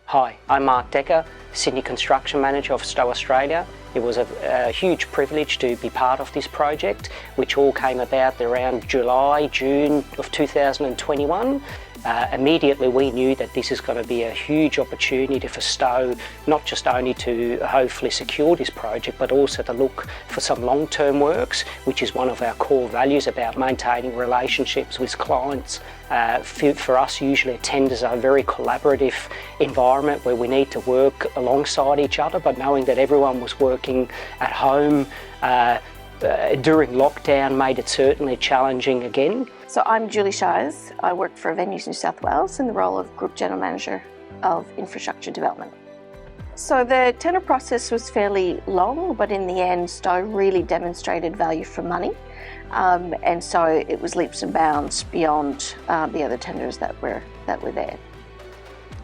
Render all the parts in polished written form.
Hi, I'm Mark Decker, Sydney Construction Manager of Stowe, Australia. It was a huge privilege to be part of this project, which all came about around July, June of 2021. Immediately we knew that this is going to be a huge opportunity for Stowe, not just only to hopefully secure this project, but also to look for some long-term works, which is one of our core values about maintaining relationships with clients. For us, usually tenders are a very collaborative environment where we need to work alongside each other, but knowing that everyone was working at home during lockdown made it certainly challenging again. So I'm Julie Shies. I work for Venues New South Wales in the role of Group General Manager of Infrastructure Development. So the tender process was fairly long, but in the end Stowe really demonstrated value for money, and so it was leaps and bounds beyond the other tenders that were there.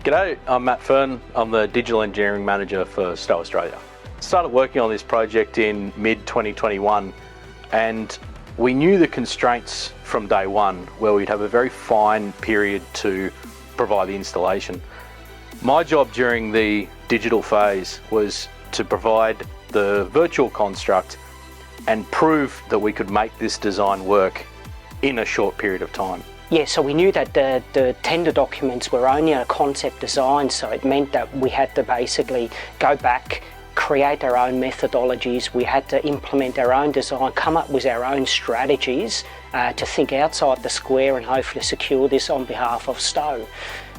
G'day, I'm Matt Fern. I'm the Digital Engineering Manager for Stowe Australia. Started working on this project in mid-2021, and we knew the constraints from day one, where we'd have a very fine period to provide the installation. My job during the digital phase was to provide the virtual construct and prove that we could make this design work in a short period of time. Yeah, so we knew that the tender documents were only a concept design, so it meant that we had to basically go back, create our own methodologies. We had to implement our own design, come up with our own strategies to think outside the square and hopefully secure this on behalf of Stowe.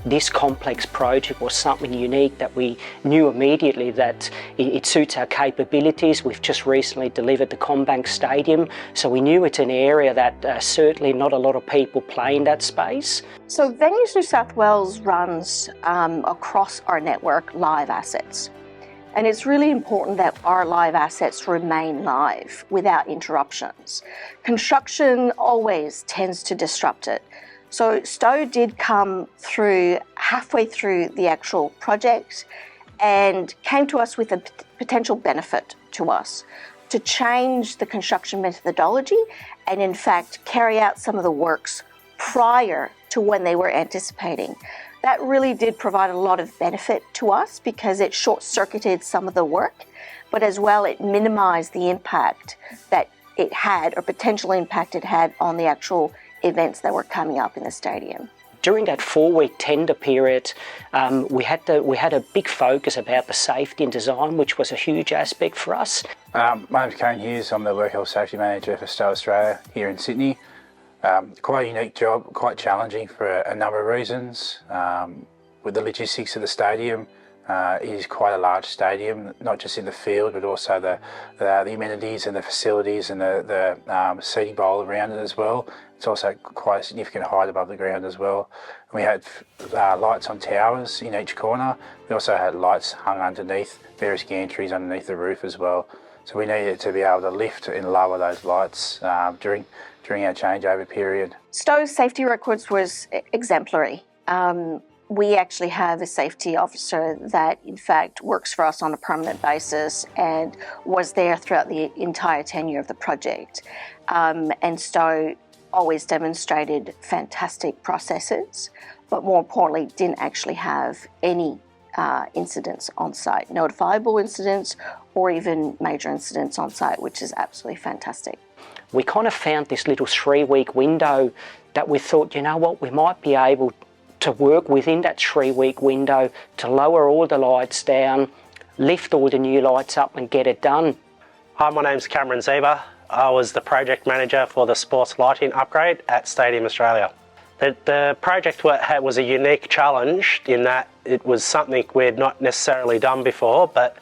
This complex project was something unique that we knew immediately that it suits our capabilities. We've just recently delivered the CommBank Stadium, so we knew it's an area that certainly not a lot of people play in that space. So Venues New South Wales runs across our network live assets. And it's really important that our live assets remain live without interruptions. Construction always tends to disrupt it. So Stowe did come through halfway through the actual project and came to us with a potential benefit to us to change the construction methodology and in fact carry out some of the works prior to when they were anticipating. That really did provide a lot of benefit to us because it short-circuited some of the work, but as well it minimised the impact that it had or potential impact it had on the actual events that were coming up in the stadium. During that 4-week tender period, we had a big focus about the safety and design, which was a huge aspect for us. My name's Karen Hughes. I'm the Work Health Safety Manager for Stowe Australia here in Sydney. Quite a unique job, quite challenging for a number of reasons. With the logistics of the stadium, it is quite a large stadium, not just in the field, but also the amenities and the facilities and the seating bowl around it as well. It's also quite a significant height above the ground as well. We had lights on towers in each corner. We also had lights hung underneath various gantries underneath the roof as well. So we needed to be able to lift and lower those lights during our changeover period. Stowe's safety records was exemplary. We actually have a safety officer that in fact works for us on a permanent basis and was there throughout the entire tenure of the project. And Stowe always demonstrated fantastic processes, but more importantly didn't actually have any incidents on site, notifiable incidents or even major incidents on site, which is absolutely fantastic. We kind of found this little 3-week window that we thought, you know what, we might be able to work within that 3-week window to lower all the lights down, lift all the new lights up and get it done. Hi, my name's Cameron Zeba. I was the project manager for the sports lighting upgrade at Stadium Australia. The project was a unique challenge in that it was something we had not necessarily done before, but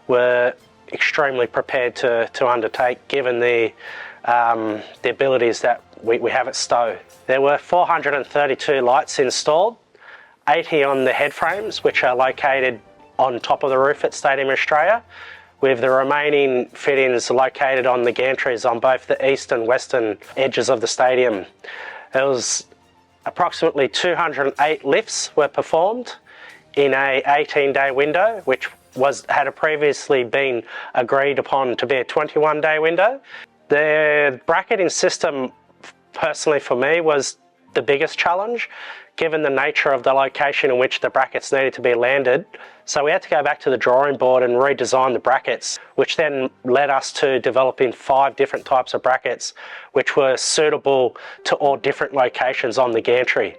were extremely prepared to undertake given the abilities that we have at Stowe. There were 432 lights installed, 80 on the head frames, which are located on top of the roof at Stadium Australia, with the remaining fittings located on the gantries on both the east and western edges of the stadium. There was approximately 208 lifts were performed in a 18-day window, which had previously been agreed upon to be a 21-day window. The bracketing system, personally for me, was the biggest challenge, given the nature of the location in which the brackets needed to be landed. So we had to go back to the drawing board and redesign the brackets, which then led us to developing 5 different types of brackets, which were suitable to all different locations on the gantry.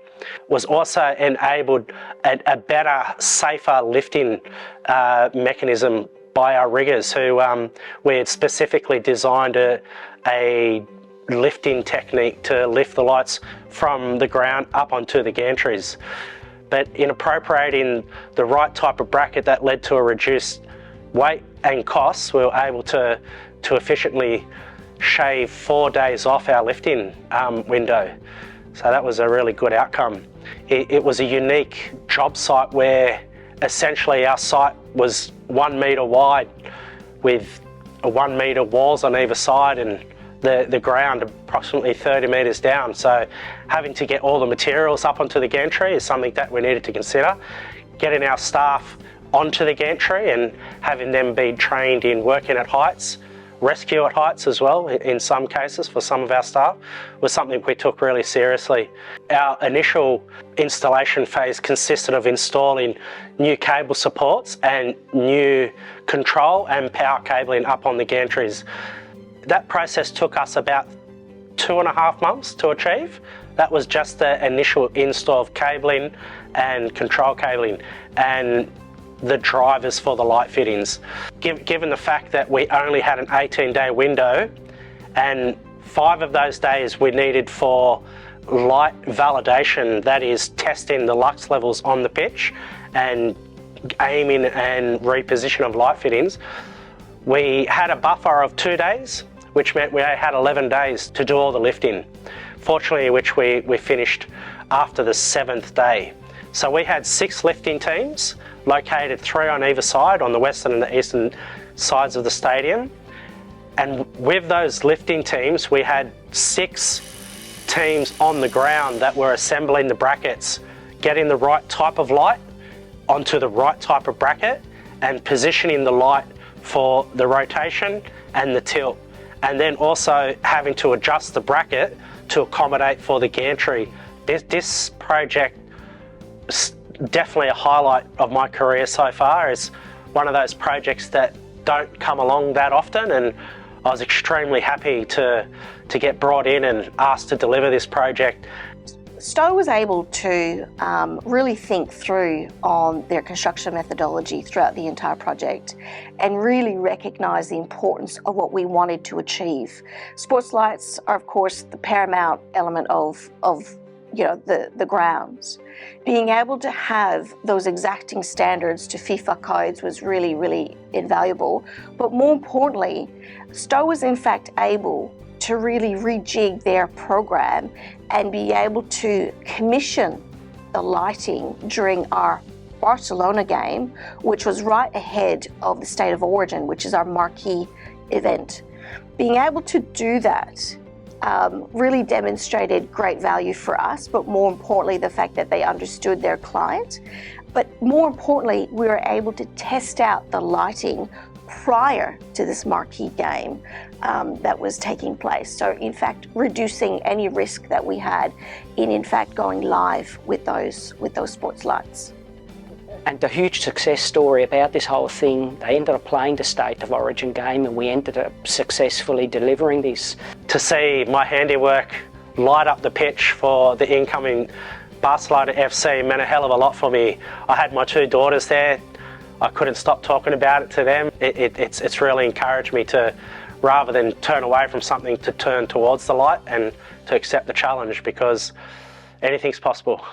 Was also enabled a better, safer lifting mechanism by our riggers, who we had specifically designed a lifting technique to lift the lights from the ground up onto the gantries. But in appropriating the right type of bracket that led to a reduced weight and costs, we were able to efficiently shave 4 days off our lifting window. So that was a really good outcome. It was a unique job site where essentially our site was 1 metre wide with 1 metre walls on either side and the ground approximately 30 metres down. So having to get all the materials up onto the gantry is something that we needed to consider. Getting our staff onto the gantry and having them be trained in working at heights, rescue at heights as well, in some cases for some of our staff, was something we took really seriously. Our initial installation phase consisted of installing new cable supports and new control and power cabling up on the gantries. That process took us about 2.5 months to achieve. That was just the initial install of cabling and control cabling and the drivers for the light fittings. Given the fact that we only had an 18-day window and 5 of those days we needed for light validation, that is testing the lux levels on the pitch and aiming and reposition of light fittings, we had a buffer of 2 days, which meant we had 11 days to do all the lifting. Fortunately, which we finished after the 7th day. So we had 6 lifting teams located 3 on either side, on the western and the eastern sides of the stadium. And with those lifting teams, we had 6 teams on the ground that were assembling the brackets, getting the right type of light onto the right type of bracket and positioning the light for the rotation and the tilt. And then also having to adjust the bracket to accommodate for the gantry. This project is definitely a highlight of my career so far. It's one of those projects that don't come along that often, and I was extremely happy to get brought in and asked to deliver this project. Stowe was able to really think through on their construction methodology throughout the entire project and really recognise the importance of what we wanted to achieve. Sports lights are, of course, the paramount element of the grounds. Being able to have those exacting standards to FIFA codes was really, really invaluable. But more importantly, Stowe was in fact able to really rejig their program and be able to commission the lighting during our Barcelona game, which was right ahead of the State of Origin, which is our marquee event. Being able to do that really demonstrated great value for us, but more importantly, the fact that they understood their client. But more importantly, we were able to test out the lighting prior to this marquee game that was taking place. So in fact, reducing any risk that we had in fact going live with those sports lights. And the huge success story about this whole thing, they ended up playing the State of Origin game and we ended up successfully delivering this. To see my handiwork light up the pitch for the incoming Barcelona FC meant a hell of a lot for me. I had my 2 daughters there. I couldn't stop talking about it to them. It's really encouraged me to, rather than turn away from something, to turn towards the light and to accept the challenge, because anything's possible.